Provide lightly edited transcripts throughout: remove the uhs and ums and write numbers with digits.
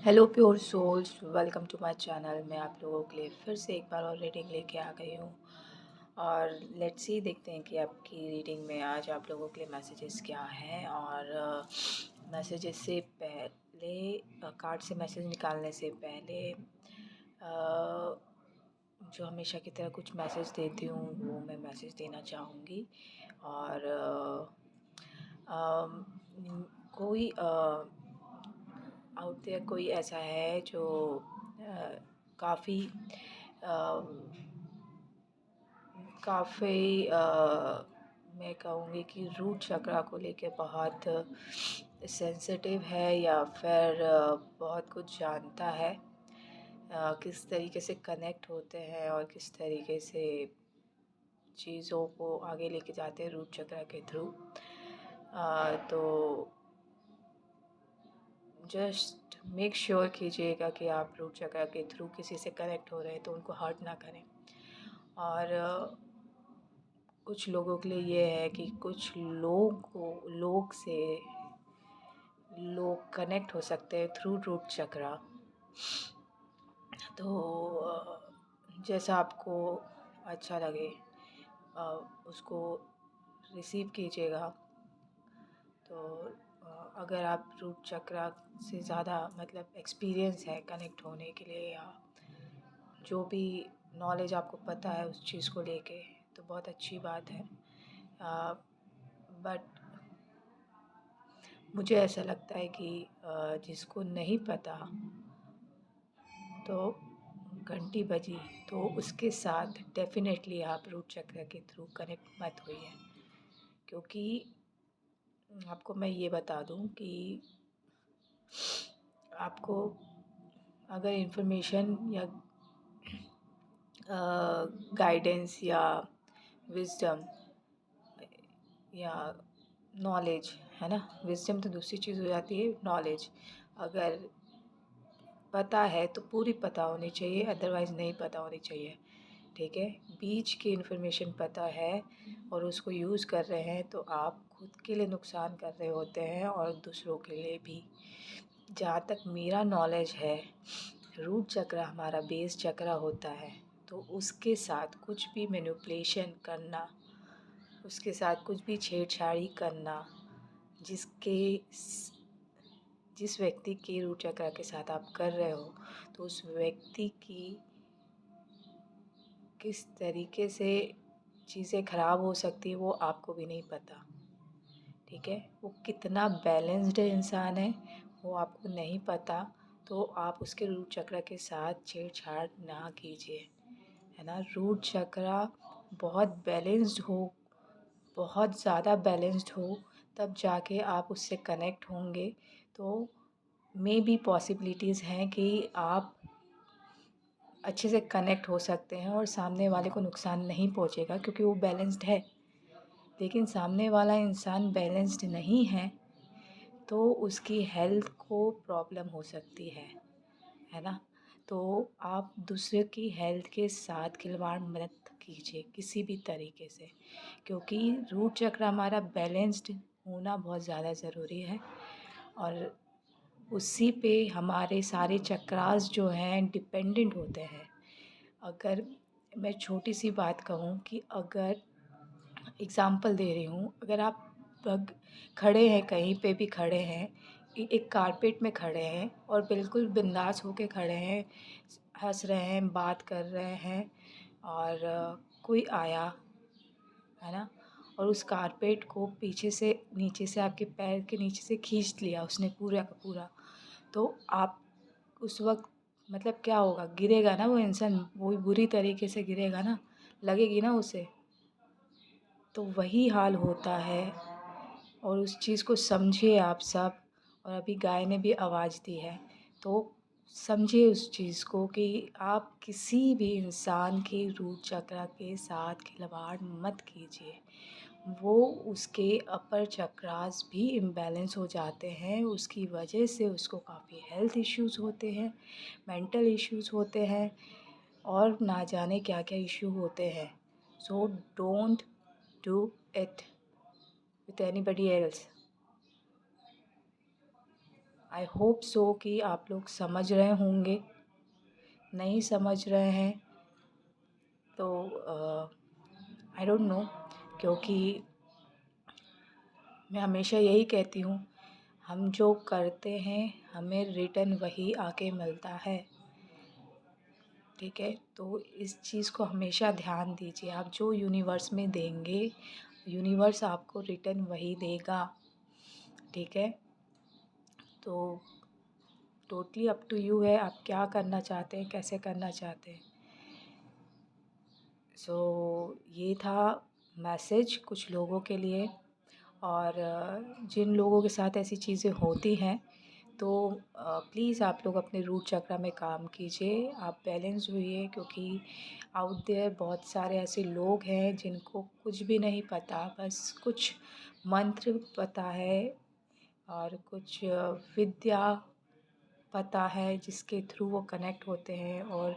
Hello pure souls, welcome to my channel. मैं आप लोगों के लिए फिर से एक बार और रीडिंग लेके आ गई हूँ। और लेट्स सी, देखते हैं कि आपकी रीडिंग में आज आप लोगों के लिए मैसेजेस क्या हैं। और मैसेजेस से पहले, कार्ड से मैसेज निकालने से पहले, जो हमेशा की तरह कुछ मैसेज देती हूँ वो मैं मैसेज देना चाहूँगी। और कोई आउट देयर कोई ऐसा है जो काफ़ी काफ़ी मैं कहूँगी कि रूट चक्रा को लेके बहुत सेंसिटिव है, या फिर बहुत कुछ जानता है। किस तरीके से कनेक्ट होते हैं और किस तरीके से चीज़ों को आगे लेके जाते हैं रूट चक्रा के थ्रू। तो जस्ट मेक श्योर कीजिएगा कि आप रूट चक्रा के थ्रू किसी से कनेक्ट हो रहे हैं तो उनको हर्ट ना करें। और कुछ लोगों के लिए ये है कि कुछ लोग से लोग कनेक्ट हो सकते हैं थ्रू रूट चक्रा। तो जैसा आपको अच्छा लगे उसको रिसीव कीजिएगा। तो अगर आप रूट चक्रा से ज़्यादा मतलब एक्सपीरियंस है कनेक्ट होने के लिए, या जो भी नॉलेज आपको पता है उस चीज़ को लेके, तो बहुत अच्छी बात है। बट मुझे ऐसा लगता है कि जिसको नहीं पता, तो घंटी बजी तो उसके साथ डेफिनेटली आप रूट चक्र के थ्रू कनेक्ट मत होइए। क्योंकि आपको मैं ये बता दूं कि आपको अगर इन्फॉर्मेशन या गाइडेंस या विज़डम या नॉलेज, है ना, विज़डम तो दूसरी चीज़ हो जाती है, नॉलेज अगर पता है तो पूरी पता होनी चाहिए, अदरवाइज़ नहीं पता होनी चाहिए। ठीक है, बीच की इन्फॉर्मेशन पता है और उसको यूज़ कर रहे हैं तो आप खुद के लिए नुकसान कर रहे होते हैं और दूसरों के लिए भी। जहाँ तक मेरा नॉलेज है, रूट चक्र हमारा बेस चक्र होता है, तो उसके साथ कुछ भी मैनिपुलेशन करना, उसके साथ कुछ भी छेड़छाड़ी करना, जिस व्यक्ति के रूट चक्र के साथ आप कर रहे हो, तो उस व्यक्ति की किस तरीके से चीज़ें ख़राब हो सकती है वो आपको भी नहीं पता। ठीक है, वो कितना बैलेंस्ड इंसान है वो आपको नहीं पता, तो आप उसके रूट चक्र के साथ छेड़छाड़ ना कीजिए, है ना। रूट चक्र बहुत बैलेंस्ड हो, बहुत ज़्यादा बैलेंस्ड हो, तब जाके आप उससे कनेक्ट होंगे। तो मे बी पॉसिबिलिटीज़ हैं कि आप अच्छे से कनेक्ट हो सकते हैं और सामने वाले को नुकसान नहीं पहुंचेगा, क्योंकि वो बैलेंस्ड है। लेकिन सामने वाला इंसान बैलेंस्ड नहीं है तो उसकी हेल्थ को प्रॉब्लम हो सकती है ना। तो आप दूसरे की हेल्थ के साथ खिलवाड़ मत कीजिए किसी भी तरीके से, क्योंकि रूट चक्र हमारा बैलेंस्ड होना बहुत ज़्यादा ज़रूरी है। और उसी पे हमारे सारे चक्रास जो हैं डिपेंडेंट होते हैं। अगर मैं छोटी सी बात कहूँ कि अगर एग्ज़ाम्पल दे रही हूँ, अगर आप खड़े हैं, कहीं पे भी खड़े हैं, एक कारपेट में खड़े हैं और बिल्कुल बिंदास होके खड़े हैं, हंस रहे हैं, बात कर रहे हैं, और कोई आया, है ना, और उस कारपेट को पीछे से नीचे से आपके पैर के नीचे से खींच लिया उसने पूरा का पूरा, तो आप उस वक्त मतलब क्या होगा, गिरेगा ना वो इंसान, वो भी बुरी तरीके से गिरेगा ना, लगेगी ना उसे। तो वही हाल होता है, और उस चीज़ को समझिए आप सब। और अभी गाय ने भी आवाज़ दी है, तो समझिए उस चीज़ को कि आप किसी भी इंसान के रूट चक्र के साथ खिलवाड़ मत कीजिए। वो उसके अपर चक्रास भी इम्बैलेंस हो जाते हैं, उसकी वजह से उसको काफ़ी हेल्थ इश्यूज़ होते हैं, मेंटल इश्यूज़ होते हैं, और ना जाने क्या क्या इश्यू होते हैं। So don't do it with anybody else. I hope so कि आप लोग समझ रहे होंगे। नहीं समझ रहे हैं तो आई डोंट नो, क्योंकि मैं हमेशा यही कहती हूँ, हम जो करते हैं हमें रिटर्न वही आके मिलता है। ठीक है, तो इस चीज़ को हमेशा ध्यान दीजिए। आप जो यूनिवर्स में देंगे, यूनिवर्स आपको रिटर्न वही देगा। ठीक है, तो टोटली अप टू यू है, आप क्या करना चाहते हैं, कैसे करना चाहते हैं। सो ये था मैसेज कुछ लोगों के लिए। और जिन लोगों के साथ ऐसी चीज़ें होती हैं तो प्लीज़ आप लोग अपने रूट चक्रा में काम कीजिए, आप बैलेंस होइए, क्योंकि आउट देयर बहुत सारे ऐसे लोग हैं जिनको कुछ भी नहीं पता, बस कुछ मंत्र पता है और कुछ विद्या पता है जिसके थ्रू वो कनेक्ट होते हैं। और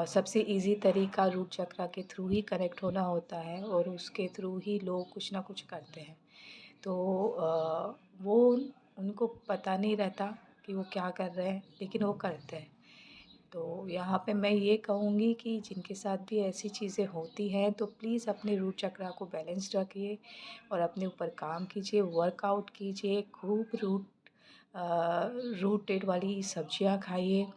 सबसे इजी तरीका रूट चक्रा के थ्रू ही कनेक्ट होना होता है और उसके थ्रू ही लोग कुछ ना कुछ करते हैं। तो वो उनको पता नहीं रहता कि वो क्या कर रहे हैं, लेकिन वो करते हैं। तो यहाँ पे मैं ये कहूँगी कि जिनके साथ भी ऐसी चीज़ें होती हैं तो प्लीज़ अपने रूट चक्रा को बैलेंस रखिए और अपने ऊपर काम कीजिए, वर्कआउट कीजिए, खूब रूटेड वाली सब्जियाँ खाइए,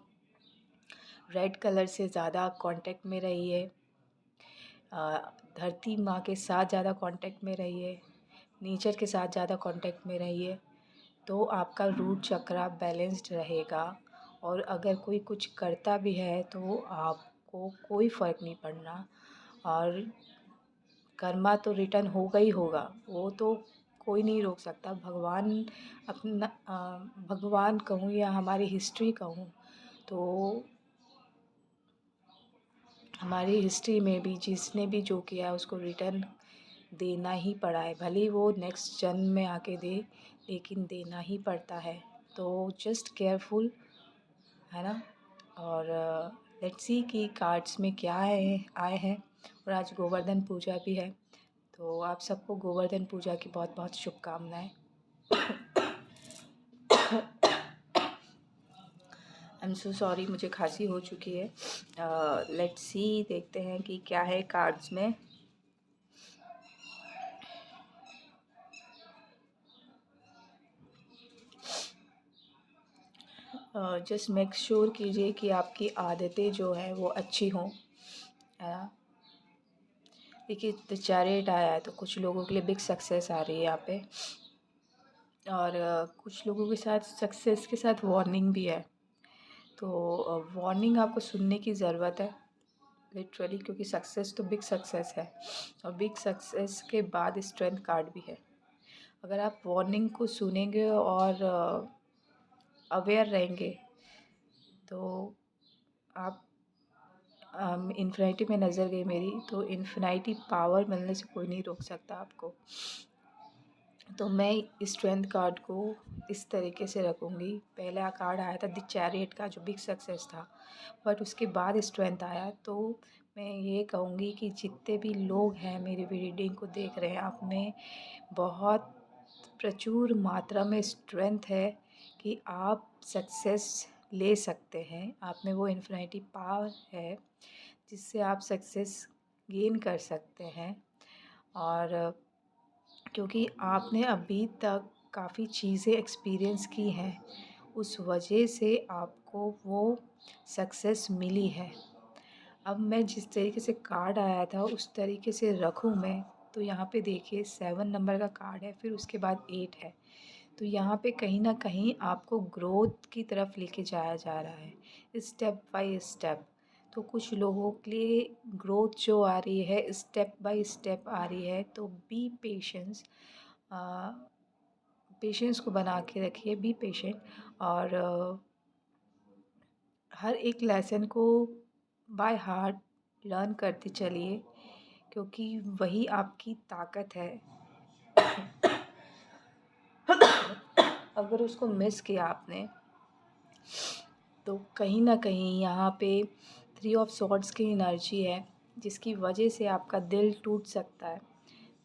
रेड कलर से ज़्यादा कांटेक्ट में रहिए, धरती माँ के साथ ज़्यादा कांटेक्ट में रहिए, नेचर के साथ ज़्यादा कांटेक्ट में रहिए, तो आपका रूट चक्रा बैलेंस्ड रहेगा। और अगर कोई कुछ करता भी है तो आपको कोई फ़र्क नहीं पड़ना, और कर्मा तो रिटर्न होगा ही होगा, वो तो कोई नहीं रोक सकता। भगवान कहूँ या हमारी हिस्ट्री कहूँ तो हमारी हिस्ट्री में भी जिसने भी जो किया है उसको रिटर्न देना ही पड़ा है, भले ही वो नेक्स्ट जन्म में आके दे, लेकिन देना ही पड़ता है। तो जस्ट केयरफुल, है ना। और लेट्स सी कि कार्ड्स में क्या है आए हैं। और आज गोवर्धन पूजा भी है, तो आप सबको गोवर्धन पूजा की बहुत बहुत शुभकामनाएं। आई एम सो सॉरी, मुझे खांसी हो चुकी है। लेट्स सी, देखते हैं कि क्या है कार्ड्स में। जस्ट मेक श्योर कीजिए कि आपकी आदतें जो हैं वो अच्छी हों, है ना। देखिए, द चैरियट आया है तो कुछ लोगों के लिए बिग सक्सेस आ रही है यहाँ पे, और कुछ लोगों के साथ सक्सेस के साथ वार्निंग भी है। तो वार्निंग आपको सुनने की ज़रूरत है लिटरली, क्योंकि सक्सेस तो बिग सक्सेस है और बिग सक्सेस के बाद स्ट्रेंथ कार्ड भी है। अगर आप वार्निंग को सुनेंगे और अवेयर रहेंगे तो आप इन्फिनिटी में नज़र गई मेरी, तो इन्फिनिटी पावर मिलने से कोई नहीं रोक सकता आपको। तो मैं स्ट्रेंथ कार्ड को इस तरीके से रखूँगी। पहला कार्ड आया था द चैरियट का, जो बिग सक्सेस था, बट उसके बाद स्ट्रेंथ आया। तो मैं ये कहूँगी कि जितने भी लोग हैं मेरी रीडिंग को देख रहे हैं, आप में बहुत प्रचुर मात्रा में स्ट्रेंथ है कि आप सक्सेस ले सकते हैं। आप में वो इन्फिनिटी पावर है जिससे आप सक्सेस गेन कर सकते हैं। और क्योंकि आपने अभी तक काफ़ी चीज़ें एक्सपीरियंस की हैं, उस वजह से आपको वो सक्सेस मिली है। अब मैं जिस तरीके से कार्ड आया था उस तरीके से रखूँ मैं, तो यहाँ पे देखिए 7 नंबर का कार्ड है, फिर उसके बाद 8 है। तो यहाँ पे कहीं न कहीं आपको ग्रोथ की तरफ लेके जाया जा रहा है, स्टेप बाय स्टेप। तो कुछ लोगों के लिए ग्रोथ जो आ रही है स्टेप बाय स्टेप आ रही है, तो बी पेशेंस, पेशेंस को बना के रखिए, बी पेशेंट। और हर एक लेसन को बाय हार्ट लर्न करते चलिए, क्योंकि वही आपकी ताकत है। अगर उसको मिस किया आपने तो कहीं ना कहीं यहाँ पे 3 ऑफ सॉर्ड्स की एनर्जी है, जिसकी वजह से आपका दिल टूट सकता है।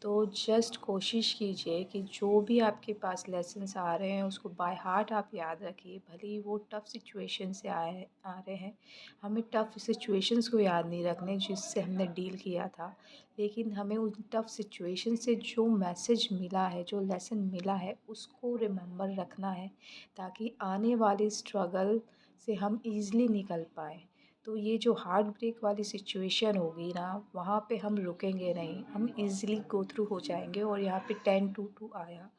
तो जस्ट कोशिश कीजिए कि जो भी आपके पास लेसन्स आ रहे हैं उसको बाय हार्ट आप याद रखिए। भले ही वो टफ़ सिचुएशन से आ रहे हैं, हमें टफ़ सिचुएशंस को याद नहीं रखने जिससे हमने डील किया था, लेकिन हमें उन टफ़ सिचुएशन से जो मैसेज मिला है, जो लेसन मिला है, उसको रिमेंबर रखना है, ताकि आने वाले स्ट्रगल से हम ईज़िली निकल पाएँ। तो ये जो हार्ट ब्रेक वाली सिचुएशन होगी ना, वहाँ पे हम रुकेंगे नहीं, हम ईज़िली गो थ्रू हो जाएँगे। और यहाँ पे 10-2-2 आया,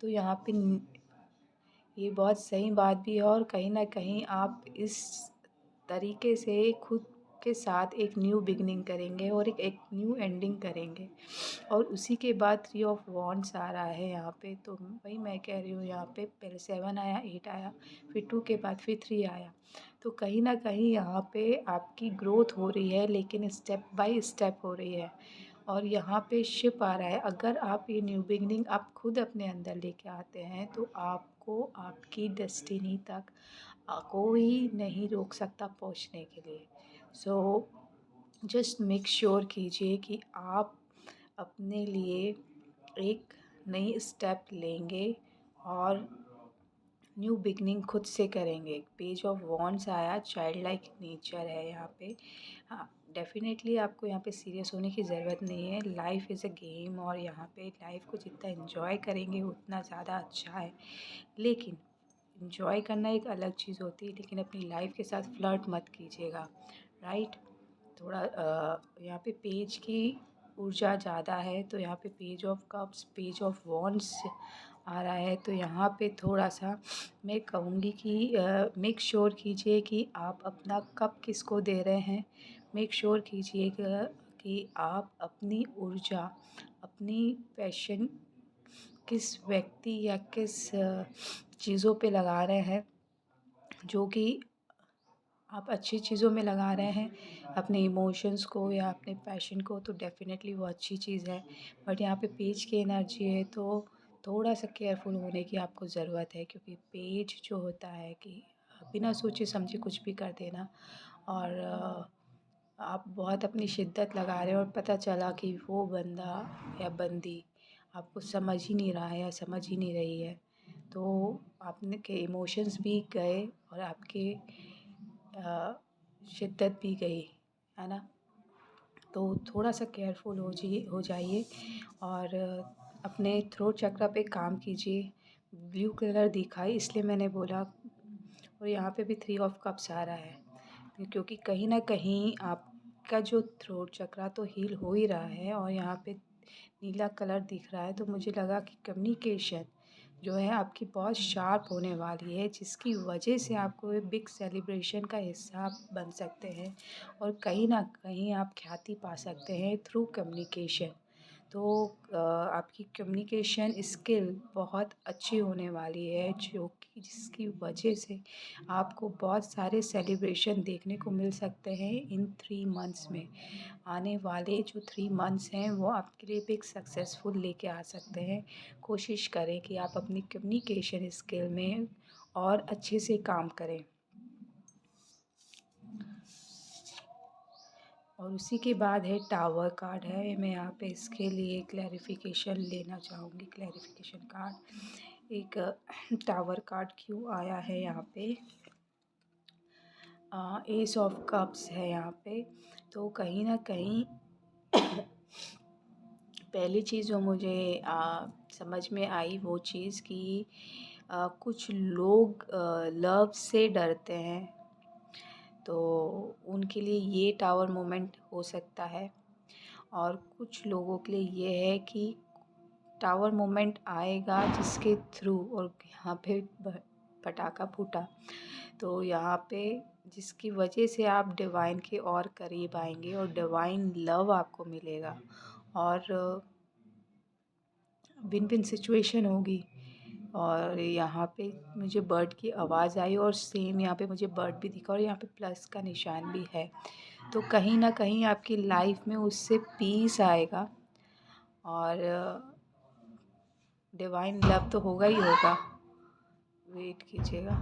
तो यहाँ पे ये बहुत सही बात भी है, और कहीं न कहीं आप इस तरीके से खुद के साथ एक न्यू बिगिनिंग करेंगे और एक न्यू एंडिंग करेंगे। और उसी के बाद 3 ऑफ वांड्स आ रहा है यहाँ पे, तो वही मैं कह रही हूँ, यहाँ पे पहले 7 आया, 8 आया, फिर 2 के बाद फिर 3 आया। तो कहीं न कहीं यहाँ पे आपकी ग्रोथ हो रही है, लेकिन स्टेप बाय स्टेप हो रही है। और यहाँ पे शिप आ रहा है, अगर आप ये न्यू बिगिनिंग आप खुद अपने अंदर लेके आते हैं, तो आपको आपकी डेस्टिनी तक कोई नहीं रोक सकता पहुँचने के लिए। सो जस्ट मेक श्योर कीजिए कि आप अपने लिए एक नई स्टेप लेंगे और न्यू बिगनिंग खुद से करेंगे। पेज ऑफ वॉन्ड्स आया, चाइल्ड लाइक नेचर है यहाँ पे। हाँ, डेफ़िनेटली आपको यहाँ पे सीरियस होने की ज़रूरत नहीं है। लाइफ़ इज़ अ गेम, और यहाँ पे लाइफ़ को जितना एन्जॉय करेंगे उतना ज़्यादा अच्छा है। लेकिन एन्जॉय करना एक अलग चीज़ होती है, लेकिन अपनी लाइफ़ के साथ फ्लर्ट मत कीजिएगा, राइट? थोड़ा यहाँ पे पेज की ऊर्जा ज़्यादा है, तो यहाँ पे page of cups, page of wands आ रहा है। तो यहाँ पे थोड़ा-सा मैं कहूँगी कि मेक श्योर कीजिए कि आप अपना कप किसको दे रहे हैं। मेक श्योर कीजिएगा कि आप अपनी ऊर्जा, अपनी पैशन किस व्यक्ति या किस चीज़ों पे लगा रहे हैं, जो कि आप अच्छी चीज़ों में लगा रहे हैं, अपने इमोशंस को या अपने पैशन को, तो डेफ़िनेटली वो अच्छी चीज़ है। बट यहाँ पे पेज की एनर्जी है, तो थोड़ा-सा केयरफुल होने की आपको ज़रूरत है, क्योंकि पेज जो होता है कि बिना सोचे समझे कुछ भी कर देना। और आप बहुत अपनी शिद्दत लगा रहे हो और पता चला कि वो बंदा या बंदी आपको समझ ही नहीं रहा है या समझ ही नहीं रही है, तो आपने के इमोशंस भी गए और आपके शिद्दत भी गई, है ना? तो थोड़ा-सा केयरफुल हो जाइए, और अपने थ्रोट चक्रा पे काम कीजिए। ब्लू कलर दिखा इसलिए मैंने बोला। और यहाँ पे भी 3 ऑफ कप्स आ रहा है, क्योंकि कहीं न कहीं आपका जो थ्रोट चक्रा तो हील हो ही रहा है, और यहाँ पे नीला कलर दिख रहा है, तो मुझे लगा कि कम्युनिकेशन जो है आपकी बहुत शार्प होने वाली है, जिसकी वजह से आपको एक बिग सेलिब्रेशन का हिस्सा आप बन सकते हैं, और कहीं न कहीं आप ख्याति पा सकते हैं थ्रू कम्युनिकेशन। तो आपकी कम्युनिकेशन स्किल बहुत अच्छी होने वाली है, जो कि जिसकी वजह से आपको बहुत सारे सेलिब्रेशन देखने को मिल सकते हैं इन 3 मंथ्स में। आने वाले जो 3 मंथ्स हैं वो आपके लिए बिग सक्सेसफुल लेके आ सकते हैं। कोशिश करें कि आप अपनी कम्युनिकेशन स्किल में और अच्छे से काम करें। और उसी के बाद है टावर कार्ड है, मैं यहाँ पे इसके लिए क्लैरिफ़िकेशन लेना चाहूँगी। क्लैरिफ़िकेशन कार्ड, एक टावर कार्ड क्यों आया है यहाँ पे? एस ऑफ कप्स है यहाँ पे। तो कहीं न कहीं पहली चीज़ जो मुझे समझ में आई वो चीज़ कि कुछ लोग लव से डरते हैं, तो उनके लिए ये टावर मोमेंट हो सकता है। और कुछ लोगों के लिए ये है कि टावर मोमेंट आएगा जिसके थ्रू, और यहाँ पे पटाखा फूटा, तो यहाँ पे जिसकी वजह से आप डिवाइन के और करीब आएंगे और डिवाइन लव आपको मिलेगा, और विन विन सिचुएशन होगी। और यहाँ पे मुझे बर्ड की आवाज़ आई, और सेम यहाँ पे मुझे बर्ड भी दिखा, और यहाँ पे प्लस का निशान भी है। तो कहीं ना कहीं आपकी लाइफ में उससे पीस आएगा, और डिवाइन लव तो होगा ही होगा। वेट कीजिएगा।